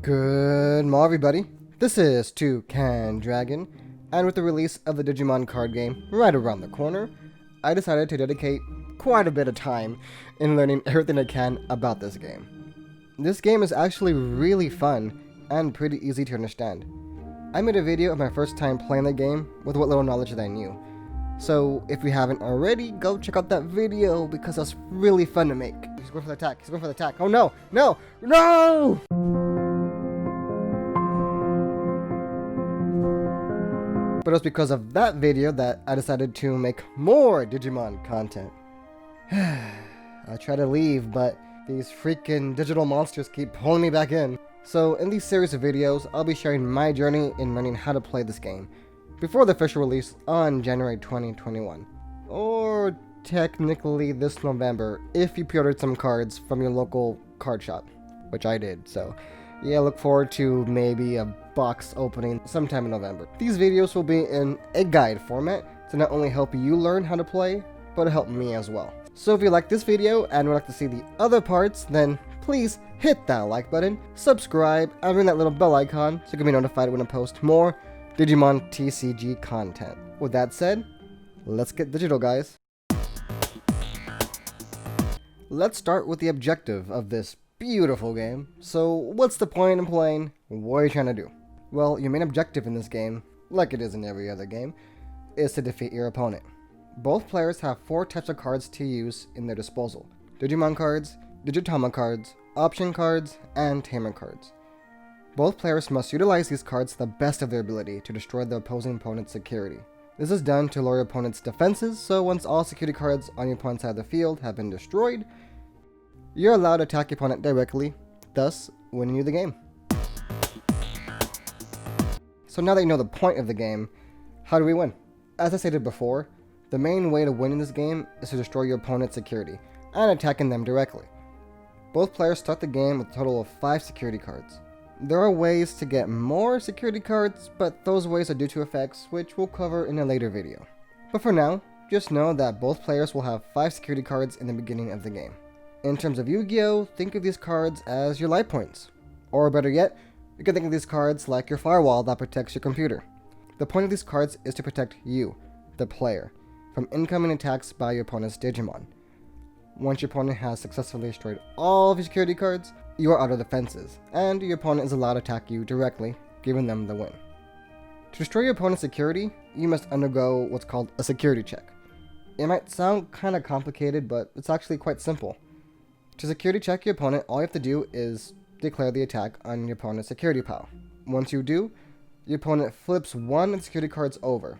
Good morning, everybody. This is Toucan Dragon, and with the release of the Digimon card game right around the corner, I decided to dedicate quite a bit of time in learning everything I can about this game. This game is actually really fun and pretty easy to understand. I made a video of my first time playing the game with what little knowledge that I knew. So if you haven't already, go check out that video because that's really fun to make. He's going for the attack. He's going for the attack. Oh no! No! No! But it was because of that video that I decided to make more Digimon content. I try to leave, but these freaking digital monsters keep pulling me back in. So in these series of videos, I'll be sharing my journey in learning how to play this game before the official release on January 2021. Or technically this November, if you pre-ordered some cards from your local card shop, which I did, so yeah, look forward to maybe a box opening sometime in November. These videos will be in a guide format to not only help you learn how to play, but to help me as well. So if you like this video and would like to see the other parts, then please hit that like button, subscribe, and ring that little bell icon so you can be notified when I post more Digimon TCG content. With that said, let's get digital, guys. Let's start with the objective of this beautiful game. So what's the point in playing? What are you trying to do? Well, your main objective in this game, like it is in every other game, is to defeat your opponent. Both players have 4 types of cards to use in their disposal: Digimon cards, Digitama cards, option cards, and tamer cards. Both players must utilize these cards to the best of their ability to destroy the opposing opponent's security. This is done to lower your opponent's defenses, so once all security cards on your opponent's side of the field have been destroyed, you're allowed to attack your opponent directly, thus winning you the game. So now that you know the point of the game, how do we win? As I stated before, the main way to win in this game is to destroy your opponent's security and attacking them directly. Both players start the game with a total of 5 security cards. There are ways to get more security cards, but those ways are due to effects, which we'll cover in a later video. But for now, just know that both players will have 5 security cards in the beginning of the game. In terms of Yu-Gi-Oh!, think of these cards as your life points. Or better yet, you can think of these cards like your firewall that protects your computer. The point of these cards is to protect you, the player, from incoming attacks by your opponent's Digimon. Once your opponent has successfully destroyed all of your security cards, you are out of defenses, and your opponent is allowed to attack you directly, giving them the win. To destroy your opponent's security, you must undergo what's called a security check. It might sound kind of complicated, but it's actually quite simple. To security check your opponent, all you have to do is declare the attack on your opponent's security pile. Once you do, your opponent flips one of the security cards over.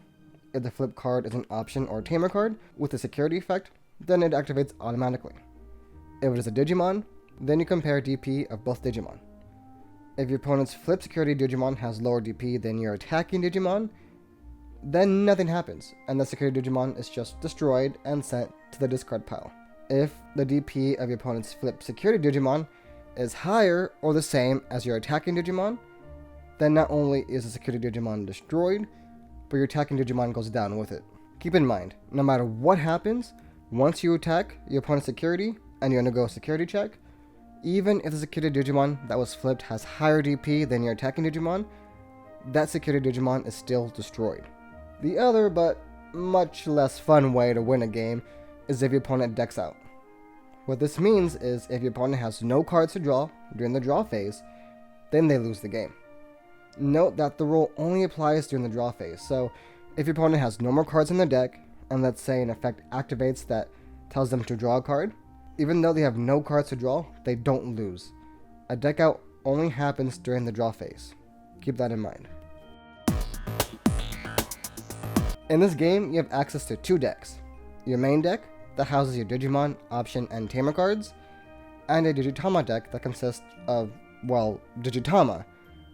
If the flip card is an option or tamer card with a security effect, then it activates automatically. If it is a Digimon, then you compare DP of both Digimon. If your opponent's flip security Digimon has lower DP than your attacking Digimon, then nothing happens, and the security Digimon is just destroyed and sent to the discard pile. If the DP of your opponent's flip security Digimon is higher or the same as your attacking Digimon, then not only is the security Digimon destroyed, but your attacking Digimon goes down with it. Keep in mind, no matter what happens, once you attack your opponent's security and you undergo a security check, even if the security Digimon that was flipped has higher DP than your attacking Digimon, that security Digimon is still destroyed. The other, but much less fun way to win a game is if your opponent decks out. What this means is if your opponent has no cards to draw during the draw phase, then they lose the game. Note that the rule only applies during the draw phase, so if your opponent has no more cards in their deck, and let's say an effect activates that tells them to draw a card, even though they have no cards to draw, they don't lose. A deck out only happens during the draw phase. Keep that in mind. In this game, you have access to 2 decks. Your main deck, that houses your Digimon, option, and tamer cards, and a Digitama deck that consists of, well, Digitama,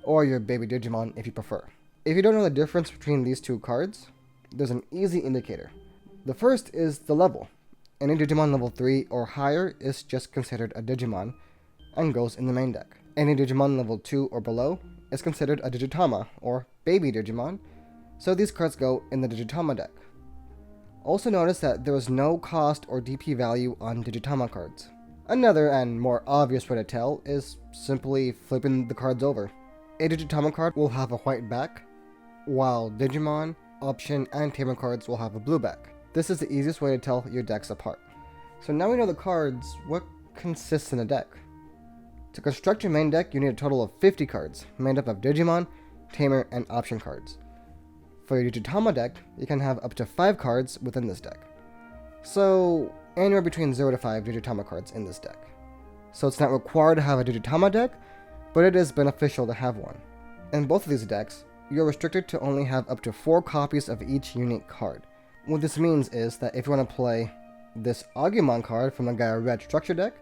or your baby Digimon if you prefer. If you don't know the difference between these 2 cards, there's an easy indicator. The first is the level. Any Digimon level 3 or higher is just considered a Digimon and goes in the main deck. Any Digimon level 2 or below is considered a Digitama or baby Digimon, so these cards go in the Digitama deck. Also notice that there is no cost or DP value on Digitama cards. Another and more obvious way to tell is simply flipping the cards over. A Digitama card will have a white back, while Digimon, Option, and Tamer cards will have a blue back. This is the easiest way to tell your decks apart. So now we know the cards, what consists in a deck. To construct your main deck, you need a total of 50 cards, made up of Digimon, Tamer, and Option cards. For your Digitama deck, you can have up to 5 cards within this deck. So, anywhere between 0 to 5 Digitama cards in this deck. So it's not required to have a Digitama deck, but it is beneficial to have one. In both of these decks, you are restricted to only have up to 4 copies of each unique card. What this means is that if you want to play this Agumon card from the Gaia Red structure deck,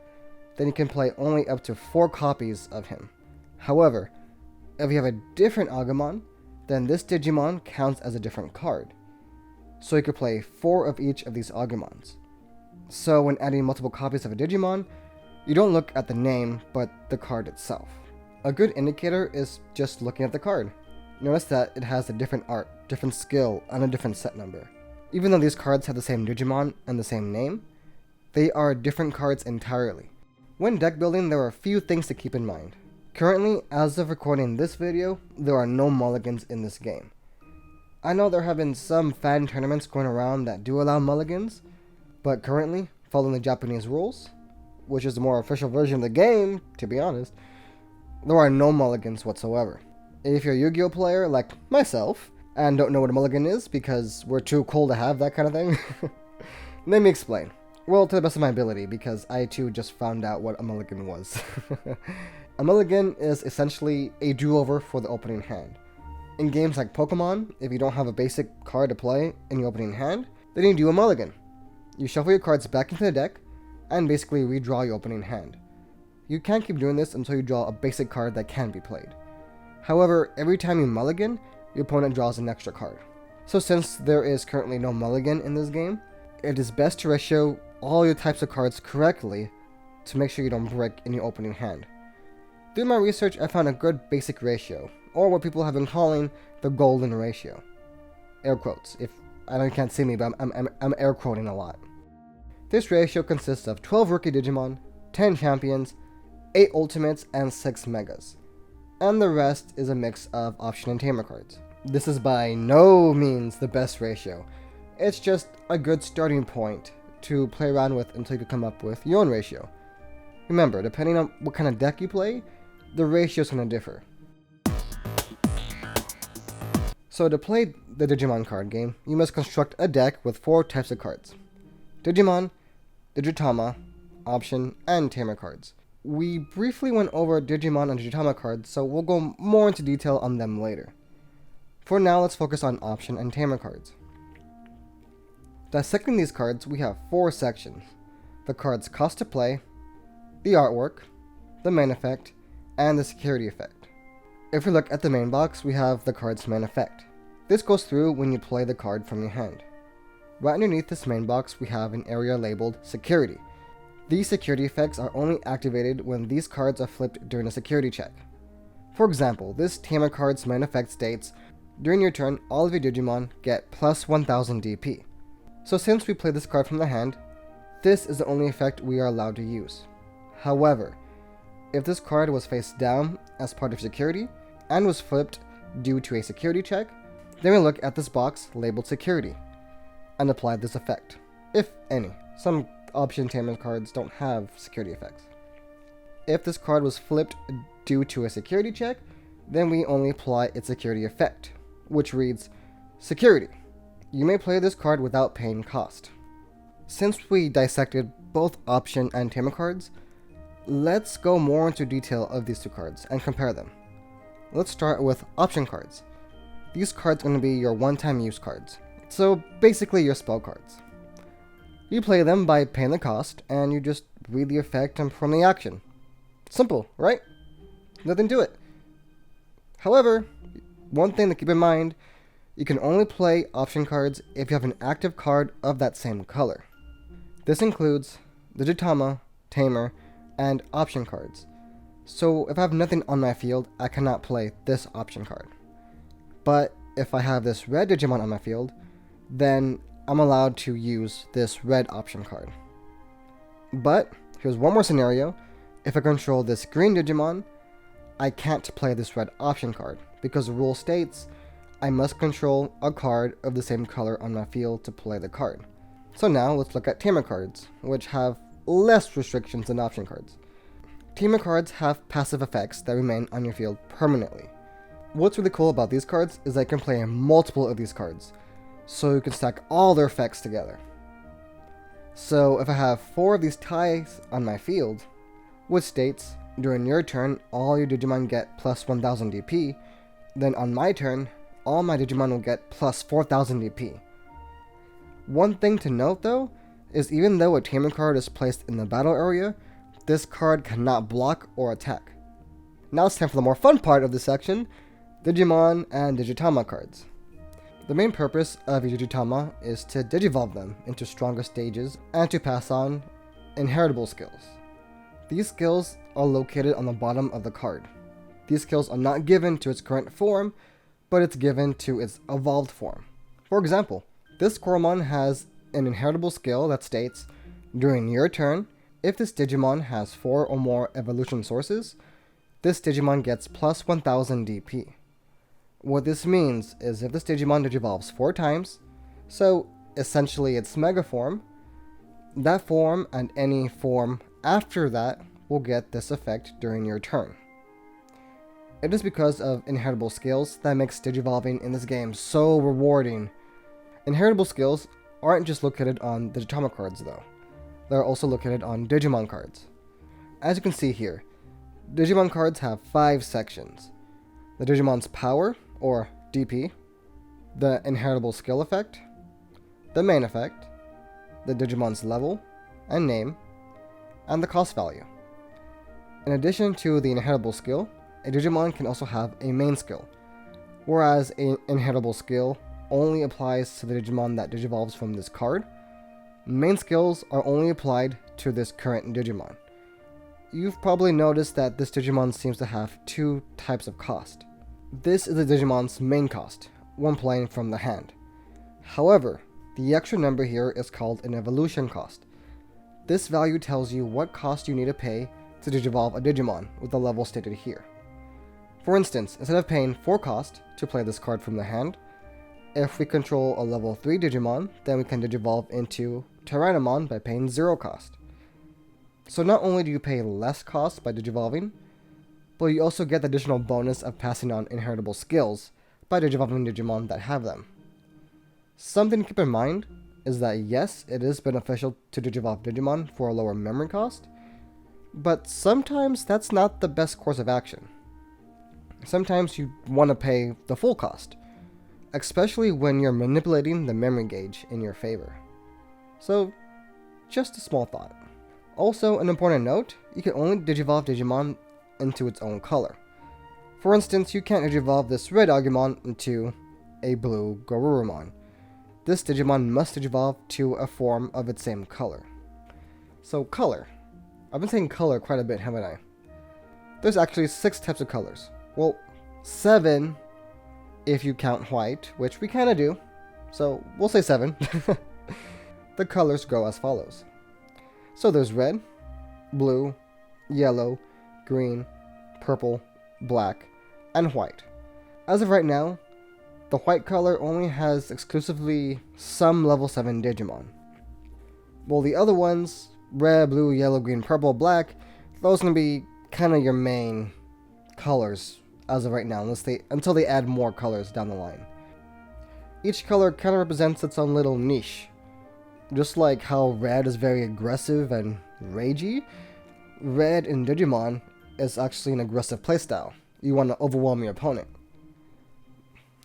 then you can play only up to 4 copies of him. However, if you have a different Agumon, then this Digimon counts as a different card. So you could play 4 of each of these Agumons. So when adding multiple copies of a Digimon, you don't look at the name, but the card itself. A good indicator is just looking at the card. Notice that it has a different art, different skill, and a different set number. Even though these cards have the same Digimon and the same name, they are different cards entirely. When deck building, there are a few things to keep in mind. Currently, as of recording this video, there are no mulligans in this game. I know there have been some fan tournaments going around that do allow mulligans, but currently, following the Japanese rules, which is the more official version of the game, to be honest, there are no mulligans whatsoever. If you're a Yu-Gi-Oh player like myself, and don't know what a mulligan is because we're too cool to have that kind of thing, let me explain. Well, to the best of my ability, because I too just found out what a mulligan was. A mulligan is essentially a do-over for the opening hand. In games like Pokemon, if you don't have a basic card to play in your opening hand, then you do a mulligan. You shuffle your cards back into the deck, and basically redraw your opening hand. You can't keep doing this until you draw a basic card that can be played. However, every time you mulligan, your opponent draws an extra card. So since there is currently no mulligan in this game, it is best to ratio all your types of cards correctly to make sure you don't break in your opening hand. Through my research, I found a good basic ratio, or what people have been calling the golden ratio. Air quotes. If I know you can't see me, but I'm air quoting a lot. This ratio consists of 12 rookie Digimon, 10 champions, 8 ultimates, and 6 megas. And the rest is a mix of Option and Tamer cards. This is by no means the best ratio. It's just a good starting point to play around with until you come up with your own ratio. Remember, depending on what kind of deck you play, the ratio is going to differ. So to play the Digimon card game, you must construct a deck with 4 types of cards. Digimon, Digitama, Option, and Tamer cards. We briefly went over Digimon and Digitama cards, so we'll go more into detail on them later. For now, let's focus on Option and Tamer cards. Dissecting these cards, we have 4 sections. The card's cost to play, the artwork, the main effect, and the security effect. If we look at the main box, we have the card's main effect. This goes through when you play the card from your hand. Right underneath this main box, we have an area labeled Security. These security effects are only activated when these cards are flipped during a security check. For example, this Tamer card's main effect states, during your turn, all of your Digimon get plus 1000 DP. So since we play this card from the hand, this is the only effect we are allowed to use. However, if this card was face down as part of security, and was flipped due to a security check, then we look at this box labeled Security, and apply this effect, if any. Some Option Tamer cards don't have security effects. If this card was flipped due to a security check, then we only apply its security effect, which reads, Security. You may play this card without paying cost. Since we dissected both Option and Tamer cards, let's go more into detail of these 2 cards and compare them. Let's start with Option cards. These cards are going to be your one-time use cards, so basically your spell cards. You play them by paying the cost, and you just read the effect and perform the action. Simple, right? Nothing to it. However, one thing to keep in mind, you can only play Option cards if you have an active card of that same color. This includes Digitama, Tamer, and Option cards. So if I have nothing on my field, I cannot play this Option card. But if I have this red Digimon on my field, then I'm allowed to use this red Option card. But Here's one more scenario. If I control this green Digimon, I can't play this red option card, because the rule states I must control a card of the same color on my field to play the card. So now let's look at tamer cards, which have less restrictions than option cards. Tamer cards have passive effects that remain on your field permanently. What's really cool about these cards is I can play multiple of these cards, so you can stack all their effects together. So if I have 4 of these ties on my field, which states, during your turn, all your Digimon get plus 1000 DP, then on my turn, all my Digimon will get plus 4000 DP. One thing to note though, is even though a tamer card is placed in the battle area, this card cannot block or attack. Now it's time for the more fun part of this section, Digimon and Digitama cards. The main purpose of your Digitama is to digivolve them into stronger stages and to pass on inheritable skills. These skills are located on the bottom of the card. These skills are not given to its current form, but it's given to its evolved form. For example, this Koromon has an inheritable skill that states, during your turn, if this Digimon has 4 or more evolution sources, this Digimon gets plus 1000 DP. What this means is if this Digimon digivolves 4 times, so essentially its mega form, that form and any form after that will get this effect during your turn. It is because of inheritable skills that makes digivolving in this game so rewarding. Inheritable skills aren't just located on Digitama cards though, they're also located on Digimon cards. As you can see here, Digimon cards have 5 sections. The Digimon's power, or DP, the inheritable skill effect, the main effect, the Digimon's level and name, and the cost value. In addition to the inheritable skill, a Digimon can also have a main skill, whereas an inheritable skill only applies to the Digimon that digivolves from this card. Main skills are only applied to this current Digimon. You've probably noticed that this Digimon seems to have 2 types of cost. This is the Digimon's main cost, when playing from the hand. However, the extra number here is called an evolution cost. This value tells you what cost you need to pay to digivolve a Digimon with the level stated here. For instance, instead of paying 4 cost to play this card from the hand, if we control a level 3 Digimon, then we can digivolve into Tyrannomon by paying 0 cost. So not only do you pay less cost by digivolving, but you also get the additional bonus of passing on inheritable skills by digivolving Digimon that have them. Something to keep in mind is that yes, it is beneficial to digivolve Digimon for a lower memory cost, but sometimes that's not the best course of action. Sometimes you want to pay the full cost, especially when you're manipulating the memory gauge in your favor. So, just a small thought. Also, an important note, you can only digivolve Digimon into its own color. For instance, you can't digivolve this red Agumon into a blue Garurumon. This Digimon must digivolve to a form of its same color. So color. I've been saying color quite a bit, haven't I? There's actually 6 types of colors. Well, 7 if you count white, which we kinda do. So we'll say 7. The colors go as follows. So there's red, blue, yellow, green, purple, black, and white. As of right now, the white color only has exclusively some level 7 Digimon. While the other ones, red, blue, yellow, green, purple, black, those are going to be kind of your main colors as of right now, until they add more colors down the line. Each color kind of represents its own little niche. Just like how red is very aggressive and ragey, red in Digimon is actually an aggressive playstyle. You want to overwhelm your opponent.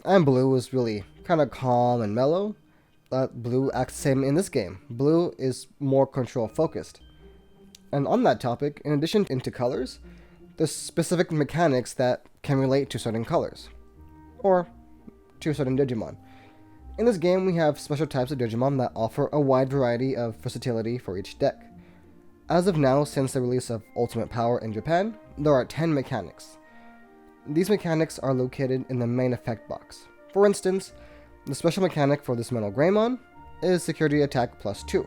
And blue is really kind of calm and mellow. Blue acts the same in this game. Blue is more control focused. And on that topic, in addition to colors, there's specific mechanics that can relate to certain colors, or to certain Digimon. In this game, we have special types of Digimon that offer a wide variety of versatility for each deck. As of now, since the release of Ultimate Power in Japan, there are 10 mechanics. These mechanics are located in the main effect box. For instance, the special mechanic for this Metal Greymon is Security Attack +2.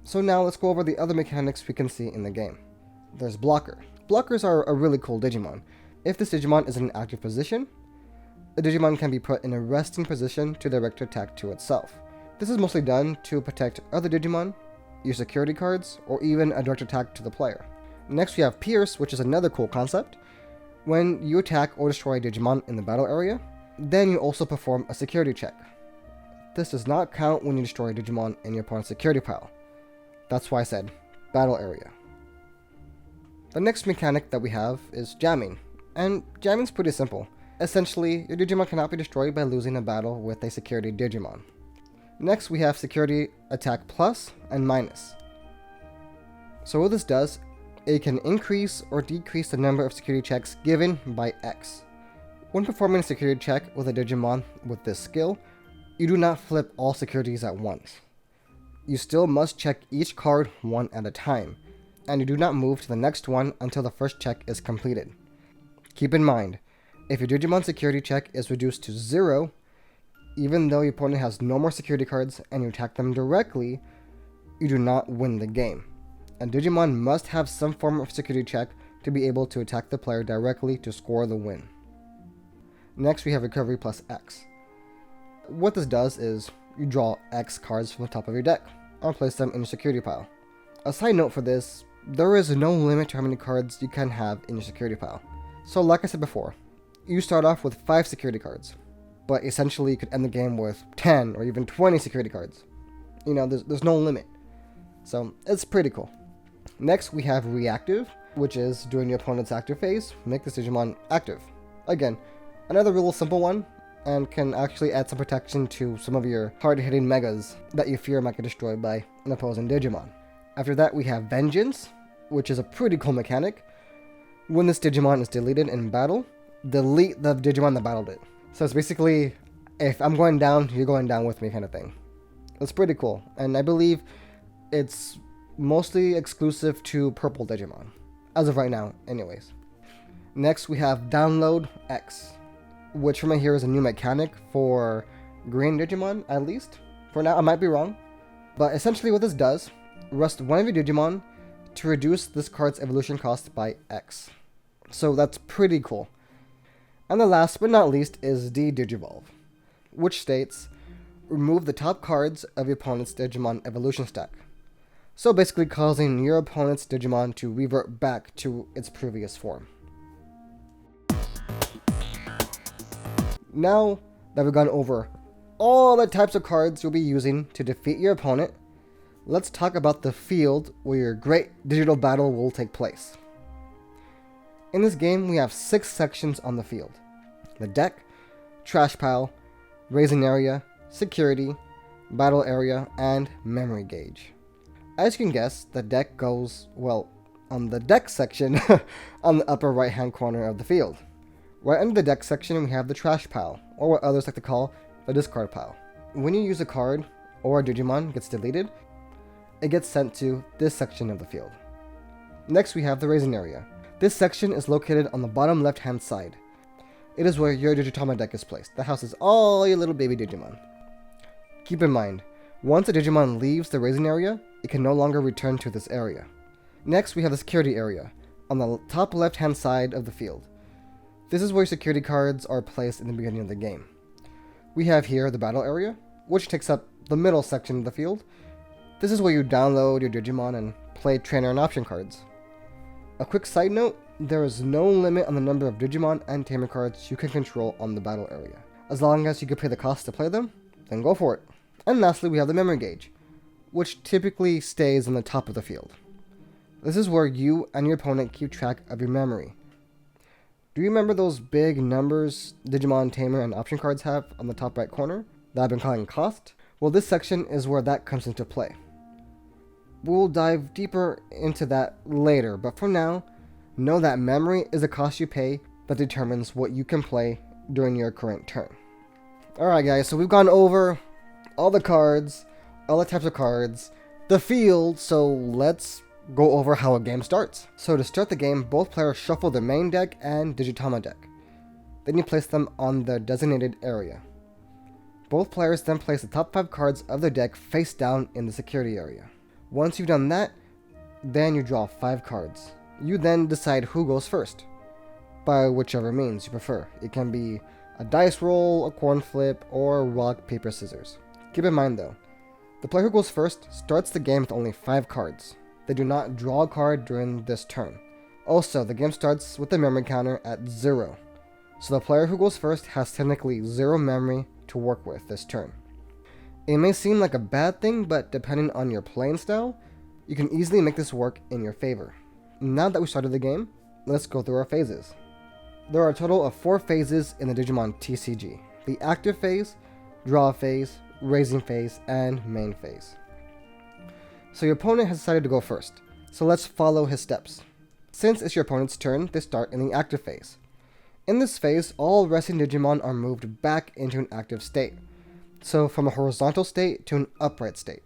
So now let's go over the other mechanics we can see in the game. There's Blocker. Blockers are a really cool Digimon. If this Digimon is in an active position, the Digimon can be put in a resting position to direct attack to itself. This is mostly done to protect other Digimon, use security cards, or even a direct attack to the player. Next we have Pierce, which is another cool concept. When you attack or destroy a Digimon in the battle area, then you also perform a security check. This does not count when you destroy a Digimon in your opponent's security pile. That's why I said battle area. The next mechanic that we have is jamming, and jamming's pretty simple. Essentially, your Digimon cannot be destroyed by losing a battle with a security Digimon. Next we have security attack plus and minus. So what this does, it can increase or decrease the number of security checks given by X. When performing a security check with a Digimon with this skill, you do not flip all securities at once. You still must check each card one at a time, and you do not move to the next one until the first check is completed. Keep in mind, if your Digimon security check is reduced to 0, even though your opponent has no more security cards and you attack them directly, you do not win the game. A Digimon must have some form of security check to be able to attack the player directly to score the win. Next we have recovery plus X. What this does is you draw X cards from the top of your deck and place them in your security pile. A side note for this, there is no limit to how many cards you can have in your security pile. So like I said before, you start off with 5 security cards, but essentially you could end the game with 10 or even 20 security cards. You know, there's no limit. So it's pretty cool. Next we have reactive, which is during your opponent's active phase, make this Digimon active. Again, another real simple one, and can actually add some protection to some of your hard-hitting megas that you fear might get destroyed by an opposing Digimon. After that we have Vengeance, which is a pretty cool mechanic. When this Digimon is deleted in battle, delete the Digimon that battled it. So it's basically, if I'm going down, you're going down with me kind of thing. It's pretty cool, and I believe it's mostly exclusive to purple Digimon, as of right now anyways. Next we have Download X, which from here is a new mechanic for green Digimon, at least. For now, I might be wrong. But essentially what this does, rest one of your Digimon to reduce this card's evolution cost by X. So that's pretty cool. And the last but not least is De-Digivolve, which states, remove the top cards of your opponent's Digimon evolution stack. So basically causing your opponent's Digimon to revert back to its previous form. Now that we've gone over all the types of cards you'll be using to defeat your opponent, let's talk about the field where your great digital battle will take place. In this game, we have 6 sections on the field: the deck, trash pile, raising area, security, battle area, and memory gauge. As you can guess, the deck goes, well, on the deck section on the upper right hand corner of the field. Right under the deck section we have the trash pile, or what others like to call the discard pile. When you use a card or a Digimon gets deleted, it gets sent to this section of the field. Next we have the raising area. This section is located on the bottom left hand side. It is where your Digitama deck is placed. That houses all your little baby Digimon. Keep in mind, once a Digimon leaves the raising area, it can no longer return to this area. Next we have the security area, on the top left hand side of the field. This is where security cards are placed in the beginning of the game. We have here the battle area, which takes up the middle section of the field. This is where you download your Digimon and play trainer and option cards. A quick side note, there is no limit on the number of Digimon and tamer cards you can control on the battle area. As long as you can pay the cost to play them, then go for it. And lastly we have the memory gauge, which typically stays on the top of the field. This is where you and your opponent keep track of your memory. Do you remember those big numbers Digimon, Tamer, and option cards have on the top right corner that I've been calling cost? Well, this section is where that comes into play. We'll dive deeper into that later, but for now, know that memory is a cost you pay that determines what you can play during your current turn. Alright guys, so we've gone over all the cards, all the types of cards, the field, so let's go over how a game starts. So to start the game, both players shuffle their main deck and Digitama deck. Then you place them on the designated area. Both players then place the top 5 cards of their deck face down in the security area. Once you've done that, then you draw 5 cards. You then decide who goes first, by whichever means you prefer. It can be a dice roll, a coin flip, or rock, paper, scissors. Keep in mind though, the player who goes first starts the game with only 5 cards. They do not draw a card during this turn. Also, the game starts with the memory counter at 0. So the player who goes first has technically 0 memory to work with this turn. It may seem like a bad thing, but depending on your playing style, you can easily make this work in your favor. Now that we started the game, let's go through our phases. There are a total of 4 phases in the Digimon TCG. The active phase, draw phase, raising phase, and main phase. So your opponent has decided to go first, so let's follow his steps. Since it's your opponent's turn, they start in the active phase. In this phase, all resting Digimon are moved back into an active state, so from a horizontal state to an upright state.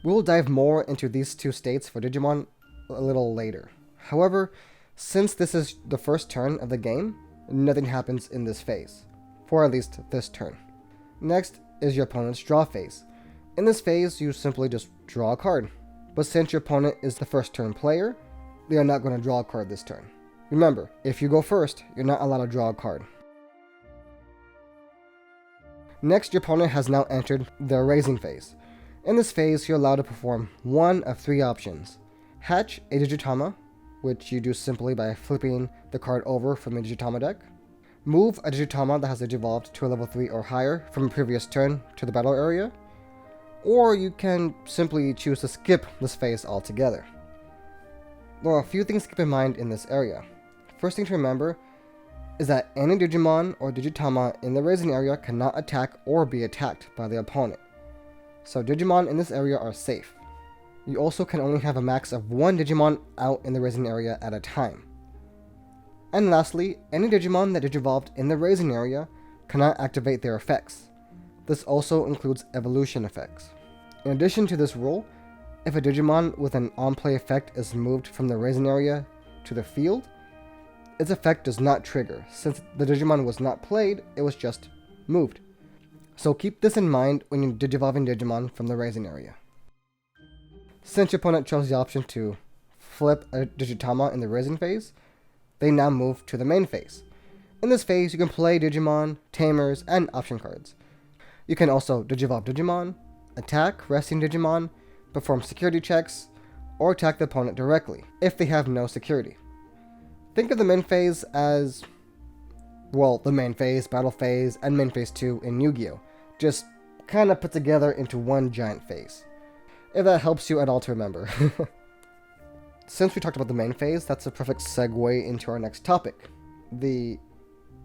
We'll dive more into these 2 states for Digimon a little later. However, since this is the first turn of the game, nothing happens in this phase, for at least this turn. Next is your opponent's draw phase. In this phase, you simply just draw a card, but since your opponent is the first turn player, they are not going to draw a card this turn. Remember, if you go first, you're not allowed to draw a card. Next, your opponent has now entered the raising phase. In this phase, you're allowed to perform one of 3 options. Hatch a Digitama, which you do simply by flipping the card over from the Digitama deck. Move a Digitama that has evolved to a level 3 or higher from a previous turn to the battle area. Or you can simply choose to skip this phase altogether. There are a few things to keep in mind in this area. First thing to remember is that any Digimon or Digitama in the raising area cannot attack or be attacked by the opponent. So Digimon in this area are safe. You also can only have a max of 1 Digimon out in the raising area at a time. And lastly, any Digimon that digivolved in the raising area cannot activate their effects. This also includes evolution effects. In addition to this rule, if a Digimon with an on-play effect is moved from the raising area to the field, its effect does not trigger. Since the Digimon was not played, it was just moved. So keep this in mind when you're digivolving Digimon from the raising area. Since your opponent chose the option to flip a Digitama in the raising phase, they now move to the main phase. In this phase, you can play Digimon, Tamers, and option cards. You can also digivolve Digimon, attack resting Digimon, perform security checks, or attack the opponent directly, if they have no security. Think of the main phase as, well, the main phase, battle phase, and main phase 2 in Yu-Gi-Oh! Just kinda put together into one giant phase. If that helps you at all to remember. Since we talked about the main phase, that's a perfect segue into our next topic. The,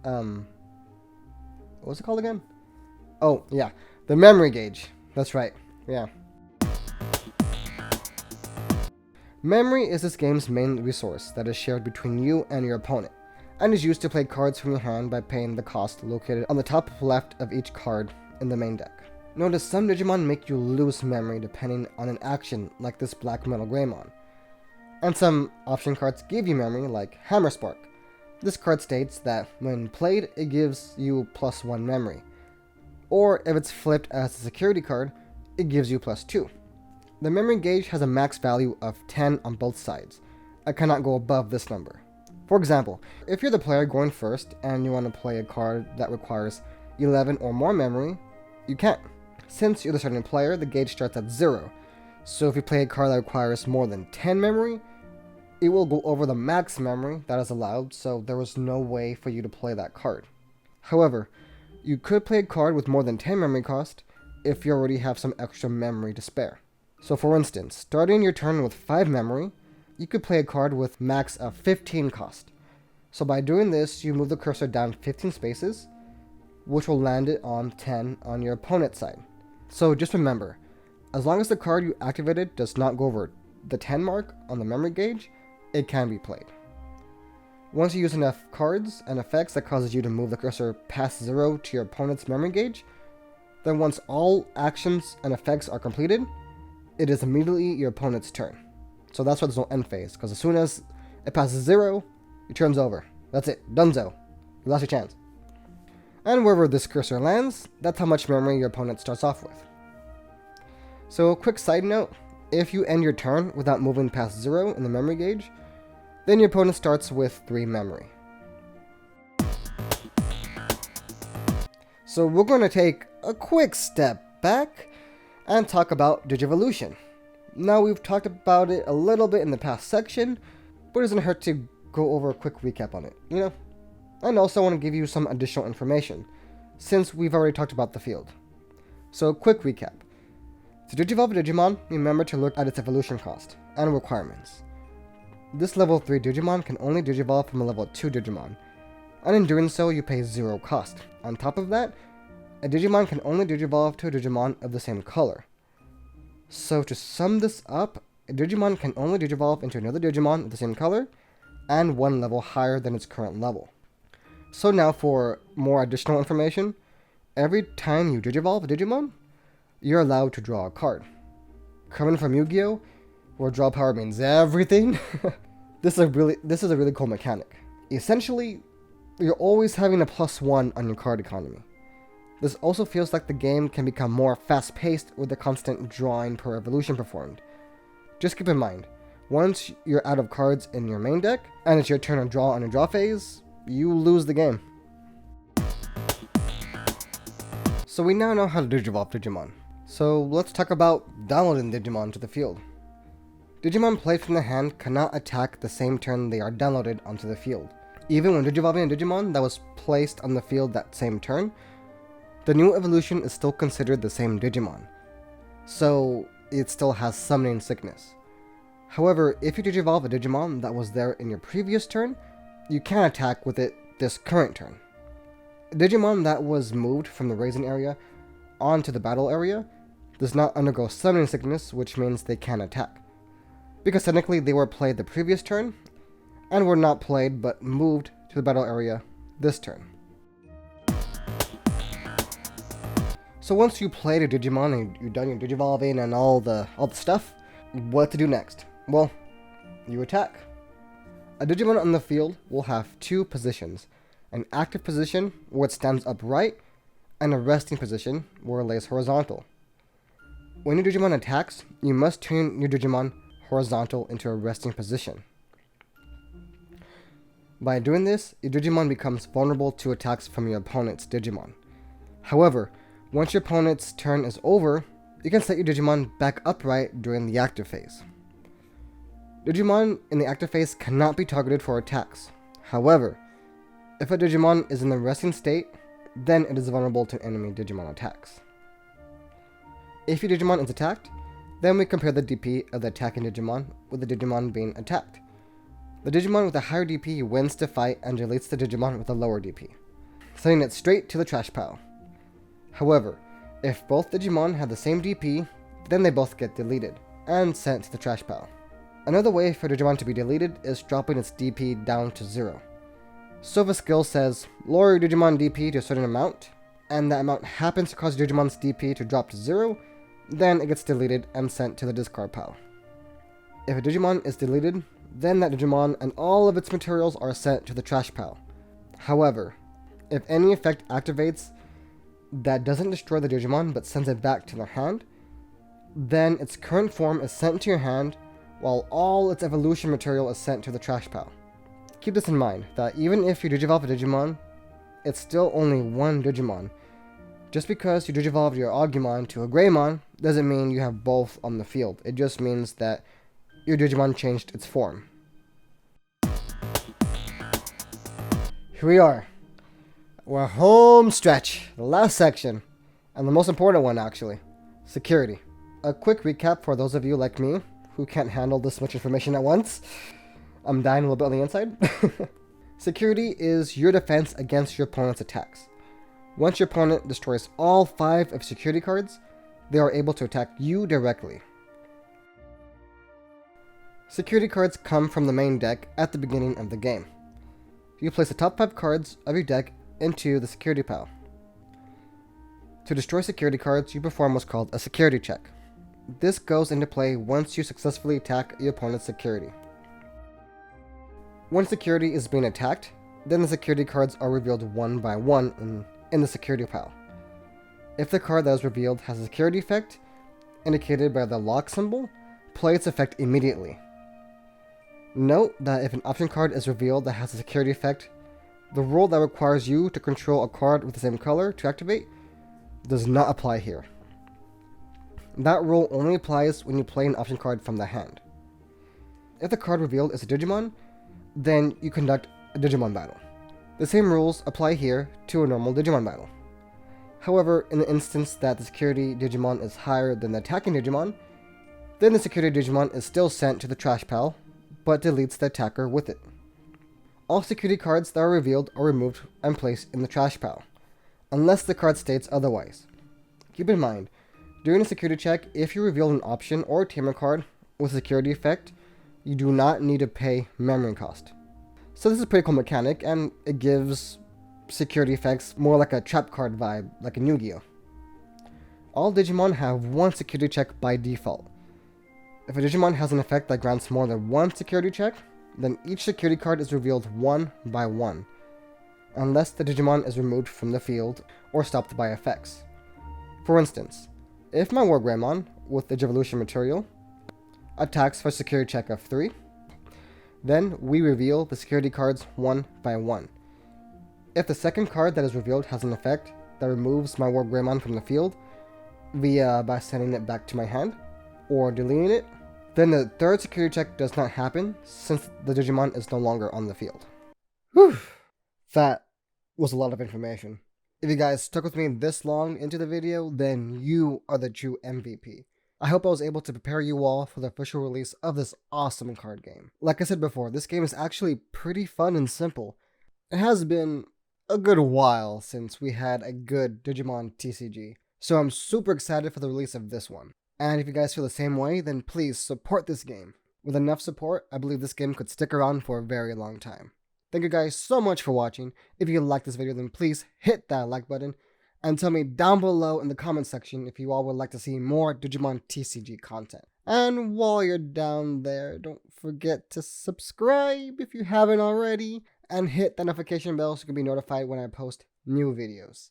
what was it called again? Oh, yeah, the memory gauge. That's right, yeah. Memory is this game's main resource that is shared between you and your opponent, and is used to play cards from your hand by paying the cost located on the top left of each card in the main deck. Notice some Digimon make you lose memory depending on an action like this Black Metal Greymon, and some option cards give you memory like Hammer Spark. This card states that when played, it gives you +1 memory, or if it's flipped as a security card, it gives you +2. The memory gauge has a max value of 10 on both sides. I cannot go above this number. For example, if you're the player going first and you want to play a card that requires 11 or more memory, you can't. Since you're the starting player, the gauge starts at 0. So if you play a card that requires more than 10 memory, it will go over the max memory that is allowed, so there was no way for you to play that card. However, you could play a card with more than 10 memory cost if you already have some extra memory to spare. So for instance, starting your turn with 5 memory, you could play a card with max of 15 cost. So by doing this, you move the cursor down 15 spaces, which will land it on 10 on your opponent's side. So just remember, as long as the card you activated does not go over the 10 mark on the memory gauge, it can be played. Once you use enough cards and effects that causes you to move the cursor past 0 to your opponent's memory gauge, then once all actions and effects are completed, it is immediately your opponent's turn. So that's why there's no end phase, because as soon as it passes 0, your turn's over. That's it, donezo. You lost your chance. And wherever this cursor lands, that's how much memory your opponent starts off with. So a quick side note, If you end your turn without moving past 0 in the memory gauge, then your opponent starts with 3 memory. So we're going to take a quick step back and talk about Digivolution. Now, we've talked about it a little bit in the past section, but it doesn't hurt to go over a quick recap on it, you know? And also I want to give you some additional information, since we've already talked about the field. So, quick recap. To digivolve a Digimon, remember to look at its evolution cost and requirements. This level 3 Digimon can only digivolve from a level 2 Digimon, and in doing so you pay 0 cost. On top of that, a Digimon can only digivolve to a Digimon of the same color. So to sum this up, a Digimon can only digivolve into another Digimon of the same color, and 1 level higher than its current level. So now for more additional information, every time you digivolve a Digimon, you're allowed to draw a card. Coming from Yu-Gi-Oh!, where draw power means everything, this is a really cool mechanic. Essentially, you're always having a +1 on your card economy. This also feels like the game can become more fast-paced with the constant drawing per evolution performed. Just keep in mind, once you're out of cards in your main deck, and it's your turn to draw on a draw phase, you lose the game. So we now know how to digivolve Digimon. So let's talk about downloading Digimon to the field. Digimon played from the hand cannot attack the same turn they are downloaded onto the field. Even when digivolving a Digimon that was placed on the field that same turn, the new evolution is still considered the same Digimon, so it still has summoning sickness. However, if you digivolve a Digimon that was there in your previous turn, you can attack with it this current turn. A Digimon that was moved from the raising area onto the battle area does not undergo summoning sickness, which means they can attack, because technically they were played the previous turn, and were not played but moved to the battle area this turn. So once you played a Digimon and you've done your digivolving and all the stuff, what to do next? Well, you attack. A Digimon on the field will have 2 positions, an active position where it stands upright, and a resting position where it lays horizontal. When your Digimon attacks, you must turn your Digimon horizontal into a resting position. By doing this, your Digimon becomes vulnerable to attacks from your opponent's Digimon. However, once your opponent's turn is over, you can set your Digimon back upright during the active phase. Digimon in the active phase cannot be targeted for attacks. However, if a Digimon is in the resting state, then it is vulnerable to enemy Digimon attacks. If your Digimon is attacked, then we compare the DP of the attacking Digimon with the Digimon being attacked. The Digimon with a higher DP wins the fight and deletes the Digimon with a lower DP, sending it straight to the trash pile. However, if both Digimon have the same DP, then they both get deleted and sent to the trash pile. Another way for Digimon to be deleted is dropping its DP down to 0. So if a skill says, lower your Digimon DP to a certain amount, and that amount happens to cause Digimon's DP to drop to 0, then it gets deleted and sent to the discard pile. If a Digimon is deleted, then that Digimon and all of its materials are sent to the trash pile. However, if any effect activates that doesn't destroy the Digimon but sends it back to their hand, then its current form is sent to your hand while all its evolution material is sent to the trash pile. Keep this in mind, that even if you digivolve a Digimon, it's still only one Digimon. Just because you digivolved your Agumon to a Greymon doesn't mean you have both on the field. It just means that your Digimon changed its form. Here we are. We're home stretch, the last section, and the most important one actually, security. A quick recap for those of you like me who can't handle this much information at once. I'm dying a little bit on the inside. Security is your defense against your opponent's attacks. Once your opponent destroys all 5 of security cards, they are able to attack you directly. Security cards come from the main deck at the beginning of the game. You place the top 5 cards of your deck into the security pile. To destroy security cards, you perform what's called a security check. This goes into play once you successfully attack your opponent's security. When security is being attacked, then the security cards are revealed one by one in the security pile. If the card that is revealed has a security effect, indicated by the lock symbol, play its effect immediately. Note that if an option card is revealed that has a security effect, the rule that requires you to control a card with the same color to activate does not apply here. That rule only applies when you play an option card from the hand. If the card revealed is a Digimon, then you conduct a Digimon battle. The same rules apply here to a normal Digimon battle. However, in the instance that the security Digimon is higher than the attacking Digimon, then the security Digimon is still sent to the trash pile, but deletes the attacker with it. All security cards that are revealed are removed and placed in the trash pile, unless the card states otherwise. Keep in mind, during a security check, if you reveal an option or a tamer card with a security effect, you do not need to pay memory cost. So this is a pretty cool mechanic, and it gives security effects more like a trap card vibe, like in Yu-Gi-Oh! All Digimon have one security check by default. If a Digimon has an effect that grants more than one security check, then each security card is revealed one by one, unless the Digimon is removed from the field or stopped by effects. For instance, if my Wargreymon, with the Digivolution material, attacks for a security check of 3, then we reveal the security cards one by one. If the second card that is revealed has an effect that removes my Wargreymon from the field, via by sending it back to my hand, or deleting it, then the third security check does not happen since the Digimon is no longer on the field. Whew! That was a lot of information. If you guys stuck with me this long into the video, then you are the true MVP. I hope I was able to prepare you all for the official release of this awesome card game. Like I said before, this game is actually pretty fun and simple. It has been a good while since we had a good Digimon TCG, so I'm super excited for the release of this one. And if you guys feel the same way, then please support this game. With enough support, I believe this game could stick around for a very long time. Thank you guys so much for watching. If you liked this video, then please hit that like button and tell me down below in the comment section if you all would like to see more Digimon TCG content. And while you're down there, don't forget to subscribe if you haven't already, and hit the notification bell so you can be notified when I post new videos.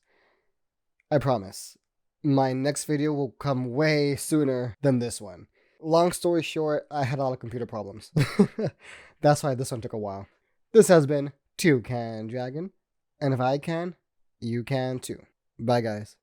I promise, my next video will come way sooner than this one. Long story short, I had a lot of computer problems. That's why this one took a while. This has been Toucan Dragon, and if I can, you can too. Bye guys.